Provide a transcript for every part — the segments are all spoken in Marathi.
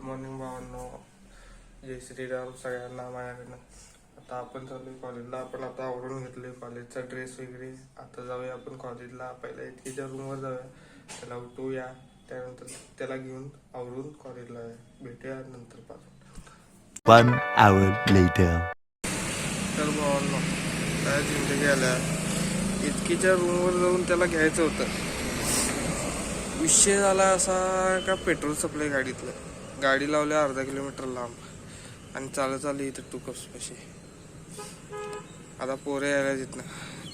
मॉर्निंग भावांनो, जय श्रीराम सगळ्यांना माझ्याकडनं. आता आपण चालू कॉलेजला. आपण आता आवरून घेतलोय कॉलेजचा ड्रेस वगैरे. आता जाऊया आपण कॉलेजला. पहिला इतकीच्या रूमवर जाऊया, त्याला उठवूया, त्यानंतर त्याला घेऊन आवरून कॉलेजला भेटूया नंतर पासून. 1 hour later. तर भावांनो, काय जिंदगी आल्या. इतकीच्या रूमवर जाऊन त्याला घ्यायचं होतं. विषय झाला असा का पेट्रोल सप्लाय गाडीतलं. गाडी लावल्या अर्धा किलोमीटर लांब आणि चालत आली इथं टू कप्स पाशी. आता पोरे यायला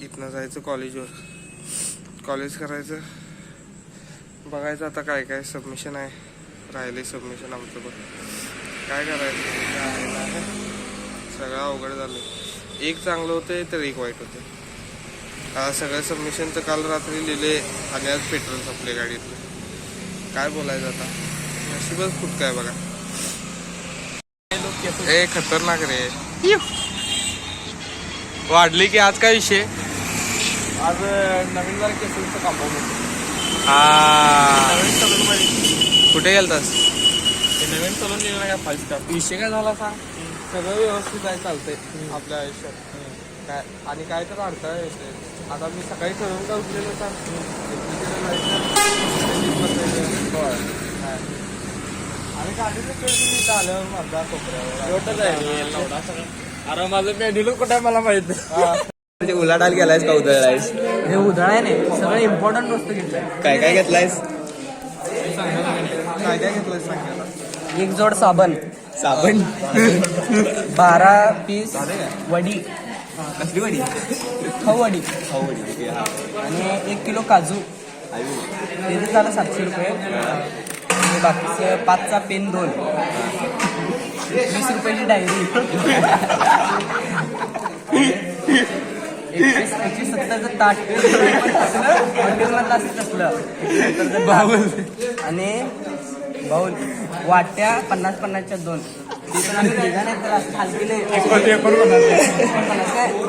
इथनं जायचं कॉलेजवर. कॉलेज करायचं, बघायचं आता काय काय सबमिशन आहे. राहिले सबमिशन आमचं पण. काय करायचं, सगळं अवघड झालं. एक चांगलं होतं तर एक वाईट होतं. सगळं सबमिशनचं काल रात्री लिहिले आणि आज पेट्रोल संपले गाडीतलं. काय बोलायचं आता, नशीबच खूप काय बघा. ए खतरनाक रे. वाढली की आज काय विषय. आज नवीन जरा केसचं कंपाऊंड होतं. नवीन सलून कुठे गेलतास. नवीन सलून लिहिलं नाही का 5 स्टार. विषय काय झाला सांग. सगळं व्यवस्थित आहे, चालतंय आपल्या आयुष्यात. काय आणि काय तर अडथळा येते. आता मी सकाळी ठरवून का उठलेलं सांग. आणि गाडीचं इथं आल्यावर माझा कोपऱ्यावर अरे माझं मेन्यूल कुठे मला माहित नाही. उलाढाल गेलायस का उधळलायस. हे उधळाय नाही, सगळं इम्पॉर्टंट वस्तू घेतलंय. काय काय घेतलायस. काय काय घेतलंय सांगायला. एक जोड साबण, 12 पीस वडी, कसली वडी. खव वडी वडी आणि 1 किलो काजू. त्याचं झालं 700 रुपये. आणि बाकीचं 5चा पेन 2, 20 रुपयाची डायरी, 21-70चं ताट हॉटेलमधलं असं तसलं आणि बाऊल, वाट्या 50-50च्या 2. ते पण आम्ही भेगा नाही तर असं हलकी नाही.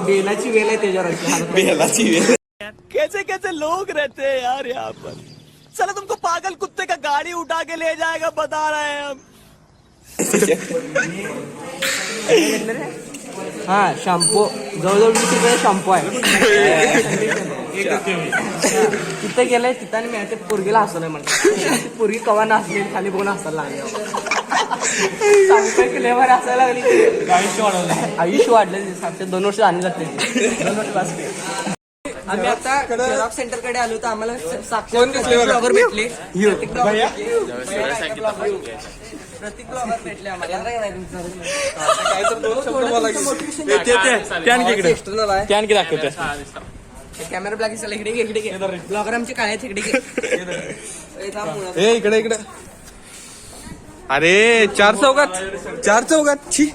बेलाची वेल आहे त्याच्यावर. बेलाची वेल. कैसे कैसे लोग रहते हैं यार यहाँ पर. चलो तुमको पागल कुत्ते का गाड़ी उठा के ले जाएगा बता रहे हैं हम. हा शॅम्पू जवळजवळ 20 रुपये शॅम्पू आहे. तिथं गेलंय तिथं आणि मिळते. पोरगीला हसवलंय म्हणतात. पोरगी कवा नाचली खाली बघून हसायला लागले. सांगतोय की लेवर हसायला लागली. आयुष्य वाढलं. 2 वर्ष आणि जाते. 2 वर्ष पास. आम्ही आता झेरॉक्स सेंटर कडे आलो तर आम्हाला ब्लॉगर भेटले. प्रतीक ब्लॉगर भेटले आम्हाला. कॅमेरा ब्लॉग इकडे ब्लॉगर आमचे काय आहेत इकडे. इकडे अरे 4 चौकात छी.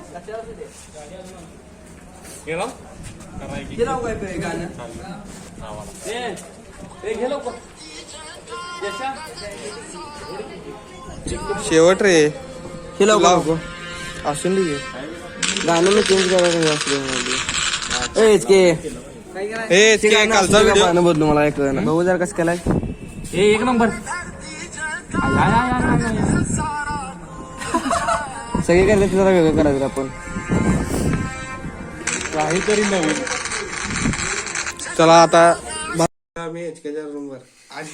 शेवट रे. असून दे गाणं मी चेंज करायला कालचा व्हिडिओ गाणं बदलू मला एक बघू जर कसं केलाय. 1 नंबर. सगळे केलं जरा वेगळं करायचं आपण. काहीतरी नवीन. चला आता आम्ही एचकेच्या रूमवर आणि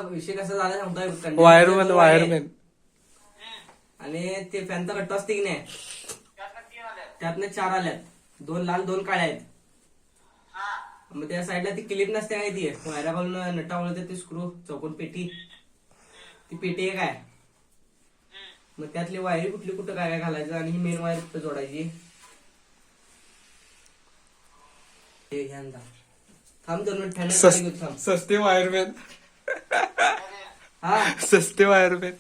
विषय कसा झाला सांगतोय. वायरमॅन आणि ते फॅनचा कट्टा असते की नाही, त्यातनं 4 आल्यात. 2 लाल 2 काळ्या आहेत. मग त्या साईडला ती क्लिप नसते काय, ती वायरा घालून नटा वळते ती स्क्रू चौकोन पेटी. ती पेटी एक आहे. मग त्यातली वायरी कुठली कुठं काय काय घालायचं आणि ही मेन वायर कुठं जोडायची. थांब 2 मिनिट. सस्ते वायरमॅन. हा सस्ते वायरमॅन.